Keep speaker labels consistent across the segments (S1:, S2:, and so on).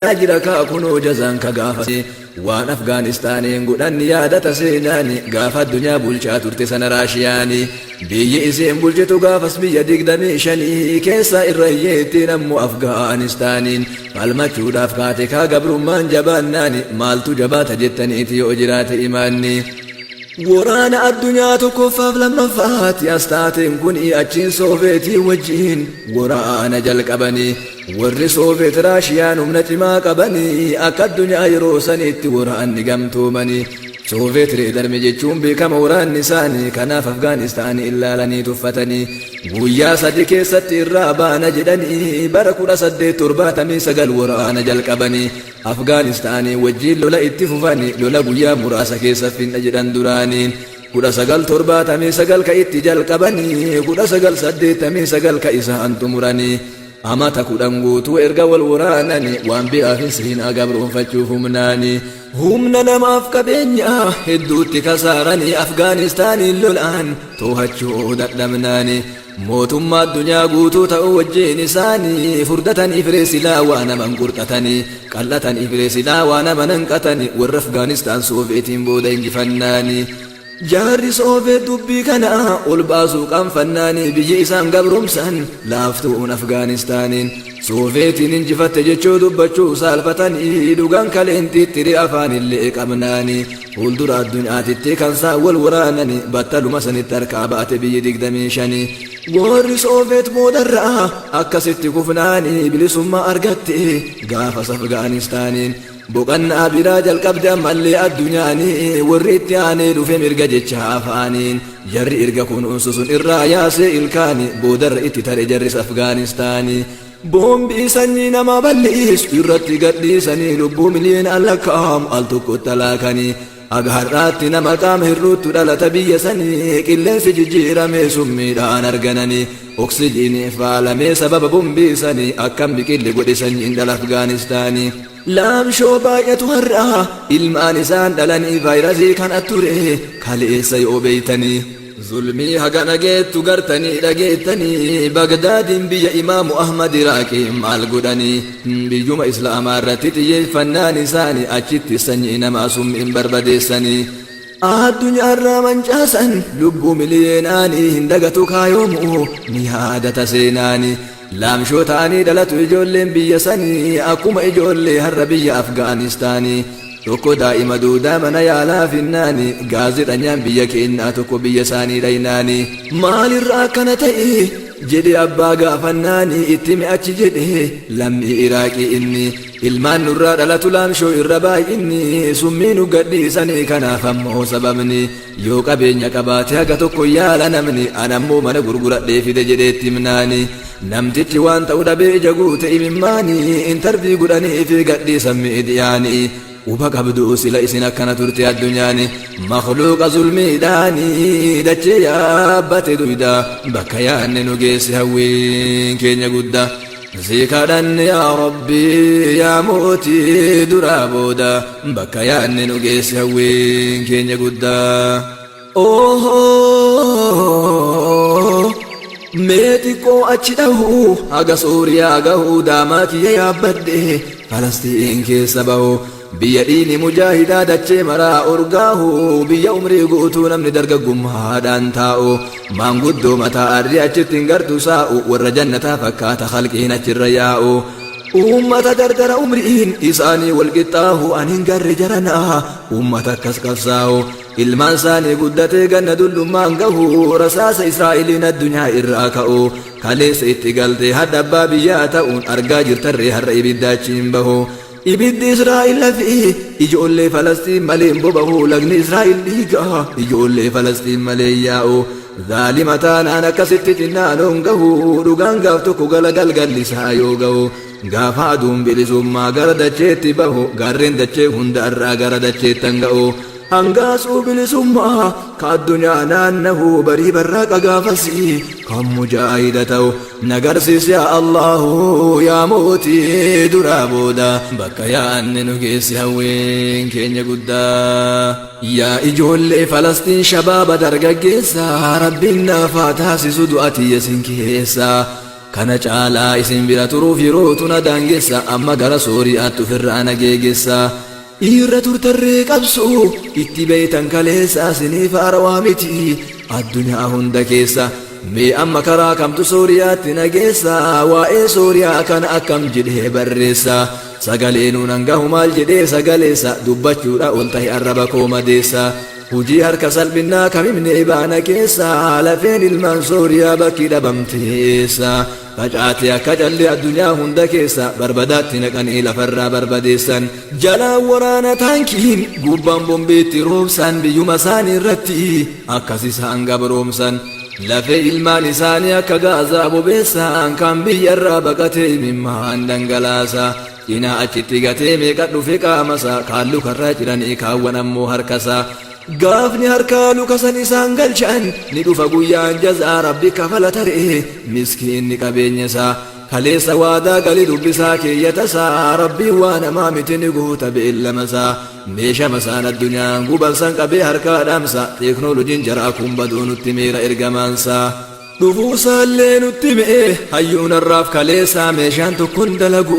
S1: Ajiraka kuno jazan ka gaafate waan Afgaanistaaniin godhanni yaadata seenaani gaafa addunyaa bulchaa turte sana Raashiyaani biyyi isiin bulchitu gaafas biyya 25 keessa irrayyeettiin ammoo Afgaanistaaniin falmachuudhaaf kaate kaa gabrummaan jabaannaani maaltu jabaata jettaniiti yoo jiraate imaanni waraana addunyaa tokkoffaaf lammaffaatti astaateen kun achiin Sooveetii wajjiin waraana jalqabanii warri Sooveet Raashiyaan humna cimaa qabanii akka addunyaa yeroo sanitti waraanni gamtoomanii Sooveet reedarme jechuun beekama waraanni isaanii kanaaf Afgaanistaanii ilaalanii tuffatanii guyyaa 3 keessatti irraa baana jedhanii bara 1879 waraana jalqabanii Afgaanistaanii wajjiin lola itti fufanii lola guyyaa muraasa keessa finna jedhan duraaniin 1979 ka itti jalqabanii 1989 ka isaan xumuranii amata 10 guutuu erga wal waraananii waan bi'aafin seenaa gabroonfachuuf humna namaaf qabeenya hedduutti kasaaranii Afgaanistaaniin lolaan to'achuu dadhabnaanii mootummaa addunyaa guutuu ta'uu wajjiin isaanii furdatanii firee silaa waa naman qurxatanii qallatanii firee silaa waa naman hanqatanii warra Afgaanistaan Sooveetiin booda injifannaanii jaarri Sooveet dubbii kana ol baasuu qaanfannaanii biyyi isaan gabromsan laaftuun Afgaanistaaniin Sooveetiin injifatte jechuu dubbachuu saalfatanii dhugaan kaleenxiitti afaan illee qabnaanii fuuldura addunyaatitti kan isaan wal waraananii battaluma sanitti harkaa baate biyyi 25 warri Sooveet boodarraa akkasitti kufnaanii bilisummaa argatte gaafas Afgaanistaaniin boqannaa biraa jalqabde ammallee addunyaanii warri itti aanee dhufe mirga jecha afaaniin jarri erga kunuunsu sun irraa yaasee ilkaanii boodarra itti tare jarris Afgaanistaanii boombii sanyii namaa balleessu irratti gadhiisanii lubbuu miliyoona lakkaa'amu al tokkotti alaakanii agaarraatti nama qaama hir'uutu dhalata biyya sanii qilleensi jijjiiramee summiidhaan argananii oksijiinii faalamee sababa boombii sanii akkam biqilli godhe sanyiin dhala Afgaanistaanii laamshoo baay'atu har'aa ilmaan isaan dhalanii vaayirasii kana ture kaleessa yoo beeytanii zulmii hagana geettu gartanii dhageettanii Bagdaadiin biyya Imaamu Ahmad Iraaqii maal godhanii biyyuma Islaamaa irratti xiyyeeffannaan isaanii achitti sanyii namaa summiin barbadeessanii addunyaarraa mancaasan lubbuu miliyoonaanii hin dagatu kaayoomu ni yaadata seenaanii laamshoo ta'anii dhalatu ijoolleen biyya sanii akkuma ijoollee har'a biyya Afgaanistaanii tokko daa'ima duudaa mana yaalaa finnaanii gaazexanyaan biyya keenyaa tokko biyya isaanii dhaynaanii maalirraa akkana ta'e jedhe abbaa gaafannaanii itti mi'achi jedhe lammii Iraaqii inni ilmaan nurraa dhalatu laamshoo irra baay'inni summii nu gadhiisanii kanaaf ammoo sababni yoo qabeenya qabaate haga tokko yaala namni anammoo mana gurguradhee fide jedheetti himnaanii namtichi waan ta'u dhabee ija guute imimmaanii intarvii godhanii fi gadhiisan miidiyaanii uba qabdu sila isin akkana turte addunyaani makhluuqa zulmiidhaanii dachee yaabbate duyda bakka yaanne nu geesse hawwiin keenya guddaa zikaadhanne yaa rabbii yaa mootii duraa booda bakka yaanne nu geesse hawwiin keenya guddaa meexiqqoo achi dhahuu haga Suuriyaa gahuu daamaatiyya yaabbadhe Falastiin keessa bahu biyya dhiini mujaahidaa dachee maraa urgaahu biyya umrii guutuu namni dargaggummaadhaan taa'u maanguddoo mataa arri achitti hin gartu saa'u warra jannataa fakkaata khalqiin achirra yaa'u ummata dardara umriin isaanii walqixxaahu anin garre jaranaa ummata akkas qabsaa'u ilmaan isaanii guddatee ganna dullummaan gahu rasaasa Israa'eliin addunyaa irraa ka'u kaleessa itti galtee hadda abbaa biyyaa ta'uun argaa jirtarree har'a ibiddaachiin bahu ibiddi Israa'el lafi ijoollee Falastiin malee bobahu lagni Israa'el dhiiga ijoollee Falastiin malee yaa'u zaalima taanaan akkasitti xinnaanoon gahu dhugaan gaaf tokko galgallisaa yoo gahu gaafa aduun bilisummaa gara dacheetti bahu gaarreen dachee hunda irraa gara dacheettan ga'u hangaasuu bilisummaa ka addunyaa naannahu barii barraaqa gaafasi kan mujaahida ta'u nagarsiisi yaa Allahu yaa mootii duraa booda bakka yaanne nu geesse hawwiin keenya guddaa yaa ijoollee Falastiin shabaaba dargaggeessa rabbiin naafaa taasisu du'atii isin keessa kana caalaa isin bira turuuf yerootu na daangessa amma gara sooriyaatti ofirraa na geegessa irra turtarree qabsoo itti beeytan kaleessa isiniif haarawaa miti addunyaa hunda keessa mee amma karaa kamtu sooriyaatti na geessa waa'ee sooriyaa kana akkam jedhee barreessa sagalee nuun hangahu maal jedhee sagaleessa dubbachuudha ol ta'e arraba koo madeessa hujii harka salphinnaa kamimne baana keessa lafeen ilmaan sooriyaa bakki dhabamteessa facaate akka callee addunyaa hunda keessa barbadaatti naqanii lafarraa barbadeessan jalaan waraana taankiin gubbaan bombeetti roobsan biyyuma isaanii irratti akkas isaan gabroomsan lafee ilmaan isaanii akka gaazaa bobeessan kan biyyarraa baqatee mimmaan dhangalaasa cinaa achitti gatee meeqa dhufe qaamasa kaan lukarraa jiranii kaawwan ammoo harkasa gaafni harkaa lukasan isaan galchan ni dhufa guyyaan jazaa rabbi kafala taree miskiinni qabeenya isaa kaleessa waadaa galii dubbisaa keeyyatasaa rabbiin waa namaa miti ni guuta beellamasaa meeshaa masaan addunyaan gubansan qabee harkaa dhaamsa teeknooloojiin jaraa kun baduu nutti meera ergamaansaa dhufuusaallee nutti me'e hayyuun harraaf kaleessaa meeshaan tokkon dalagu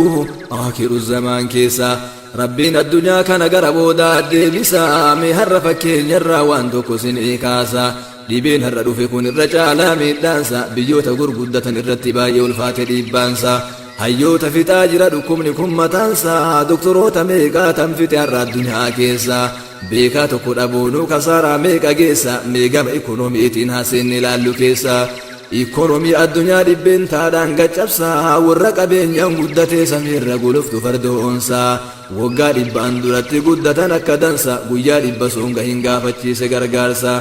S1: aakiru zamaan keessaa rabbiin addunyaa kana gara boodaa deebisaa mee har'a fakkeenyarraa waan tokko sinii kaasa dhibeen har'a dhufe kun irra caalaa miidhaansa biyyoota gurguddatan irratti baay'ee ulfaate dhiibbaansa hayyoota fixaa jira dhukkubni kun mataansa doktoroota meeqaa tan fixe har'a addunyaa keessa beekaa tokko dhabuunuu kasaaraa meeqa geessa meegama ikoonomiitiin haasenne ilaallu keessa ikoonomii addunyaa dhibbentaadhaan gaccabsaa warra qabeenyaan guddatee samiirra guluftu fardoonsaa waggaa dhibbaan duratti guddatan akka dansa guyyaa dhibba sunga hin gaafachiise gargaarsa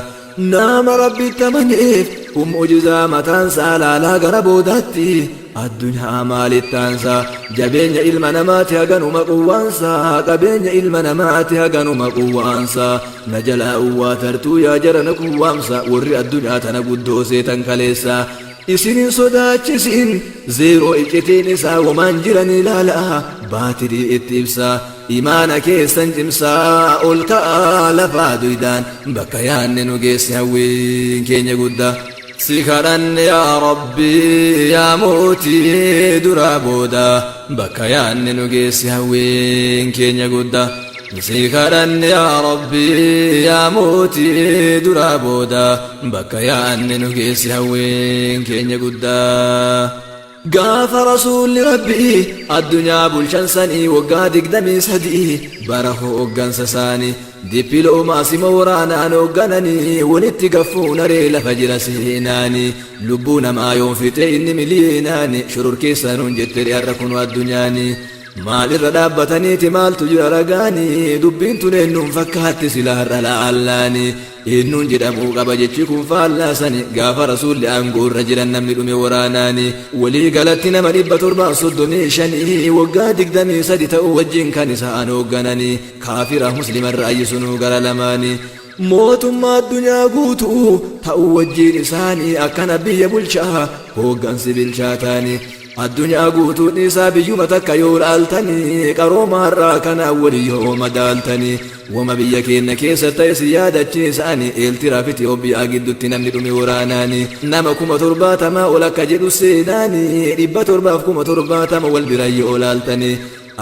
S1: nama rabbitti amaneef mu'jizaa mataansaa laalaa gara boodaatti addunyaa maalittaansa jabeenya ilma namaati haganuma quwwaansa qabeenya ilma namaati haganuma quwwaansa na jalaa uwwaa tartuu yaa jarana quwwaamsa warri addunyaa tana guddoo seetan kaleessa isinin sodaachisin zeeroo iccitiin isaa wamaan jiran ilaala baatirii itti ibsa imaana keessan cimsaa ol ka'aa lafaa duydaan bakka yaanne nu geesse hawwiin keenya guddaa si kadhanne yaa rabbi yaa mootii duraa booda bakka yaanne nu geesse hawwiin keenya guddaa si kadhanne yaa rabbi yaa mootii duraa booda bakka yaanne nu geesse hawwiin keenya guddaa gaafa rasuulli rabbii addunyaa bulchansanii waggaa 23 bara hooggansa isaanii dippiloomaasii waraanaan hooggananii walitti gaffuun aree lafa jira seenaanii lubbuu namaa yoon fixe inni miliyonaani shororkeessanuun jette har'a kun addunyaanii maalirra dhaabbataniiti maaltu jira ragaanii dubbiin tun eenyuun fakkaatti sila har'a la'allaanii eenyuun jedhamuu qaba jechi kun faallaasani gaafa rasuulli aangoo irra jiran namni dhume waraanaanii walii galatti nama 735 waggaa 23 ta'uu wajjin kan isaan hooggananii kaafira muslimarra ayyisunuu gara lamaanii mootummaa addunyaa guutuu ta'uu wajjin isaanii akkana biyya bulchaa hooggansi bilchaataanii addunyaa guutuun isaa biyyuma takka yoo laaltanii qaroomaarraa kanaa walii yoo madaaltanii wama biyya keenya keessa ta'e si yaadachiisanii eeltiraa fi Itoophiyaa gidduutti namni dhume waraanaanii nama 70 ol akka jedhu seenaanii 770 wal bira yoo laaltanii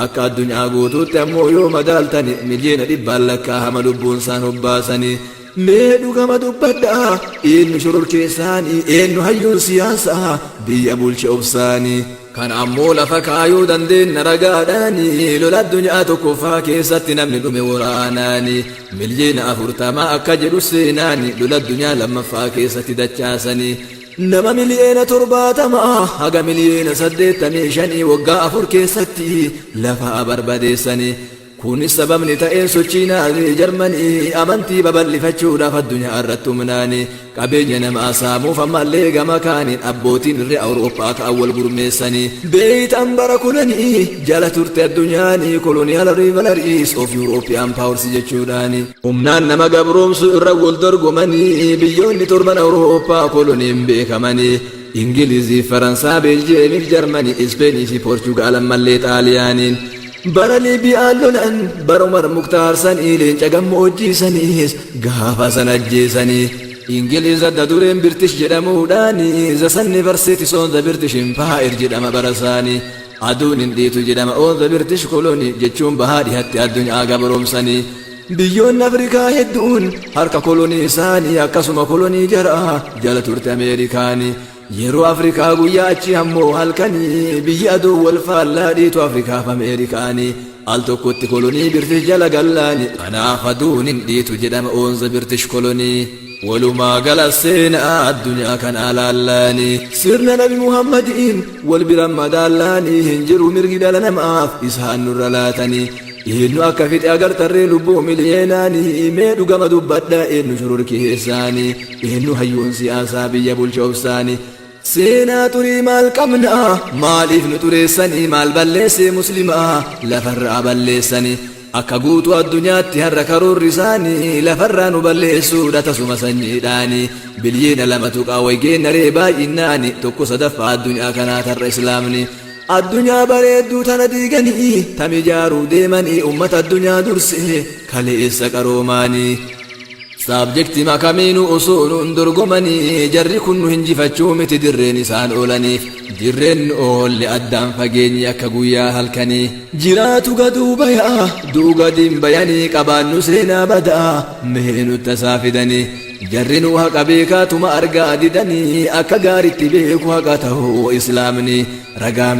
S1: akka addunyaa guutuutti ammoo yoo madaaltanii miliyoona 100 lakkaa'ama lubbuun isaan hobbaasanii mee dhugama dubbadhaa eenyu shororkeessaanii eenyu hayyuun siyaasaa biyya bulche obsaanii kan ammoo lafa kaayuu dandeenya ragaadhaanii lola addunyaa tokkoffaa keessatti namni dhume waraanaanii miliyoona 40 akka jedhu seenaanii lola addunyaa lammaffaa keessatti dachaasanii nama miliyoona 70 haga miliyoona 85 waggaa 4 keessatti lafa barbadeessanii kunis sababni ta'een sochiinaalee jarmanii amantii babal'ifachuudhaaf addunyaa irratti humnaanii qabeenya namaa saamuuf ammallee gama kaaniin abbootiin irree awurooppaa ka'an wal gurmeessanii beeytan bara kulanii jala turte addunyaanii koloniyaal riivalaris of yuurooppiyaan paawursi jechuudhaanii humnaan nama gabroomsu irra wal dorgomanii biyyoonni 7 awurooppaa koloniin beekamanii ingilizii faransaa beeljeemiif jarmanii ispeenii fi poorchugaal ammallee xaaliyaaniin bara liibiyaan lolan bara Umar Muktaar sanii leenca gammoojjii saniis gaafa san ajjeesanii ingiliza dadureen British jedhamuudhaani zasanni barseetis on the British Empire jedhama barasaani aduun hin dhiitu jedhama on the British colony jechuun bahaa dhihatti addunyaa gabroomsanii biyyoonni Afrikaa hedduun harka kolonii isaanii akkasuma kolonii jaraa jala turte Ameerikaanii yeroo Afrikaa guyyaa achi ammoo halkanii biyyi aduu wal faallaa dhiitu Afrikaaf Ameerikaanii al tokkotti kolonii British jala gallaani kanaaf aduun hin dhiitu jedhama on the British colony walumaa gala seenaa addunyaa kana laallaani sirna nabi Muhammadiin wal biran madaallanii hin jiru mirgi dhala namaaf isaan nurra laatanii eenyu akka fixe agartarree lubbuu miliyeenaanii mee dhugama dubbadhaa eenyu shororkeessaanii eenyu hayyuun siyaasaa biyya bulchoofsaanii seenaa turii maal qabnaa maaliif nu xureessanii maal balleessee muslimaa lafarraa balleessanii akka guutuu addunyaatti har'a karoorri isaanii lafarraa nu balleessuudha tasuma sanyiidhaanii bilyeena lama tuqaa waygeenaree baay'innaani tokko sadaffaa addunyaa kanaa tarra islaamni addunyaa bareedduu tana diiganii tam ijaaruu deemanii ummata addunyaa dursee kaleessa qaroomaanii saabjekti makamiinu osoo nuun dorgomanii jarri kun nu hinjifachuu miti dirreen isaan oolaniif dirreen oolle addaan fageenyi akka guyyaa halkanii jiraatu gaduu bayaa duugadiin bayanii qabaannu seenaa badaa mee nutti tasaa fidanii jarri nu haqa beekaatuma argaa didanii akka gaaritti beeku haqa ta'uu islaamni ragaa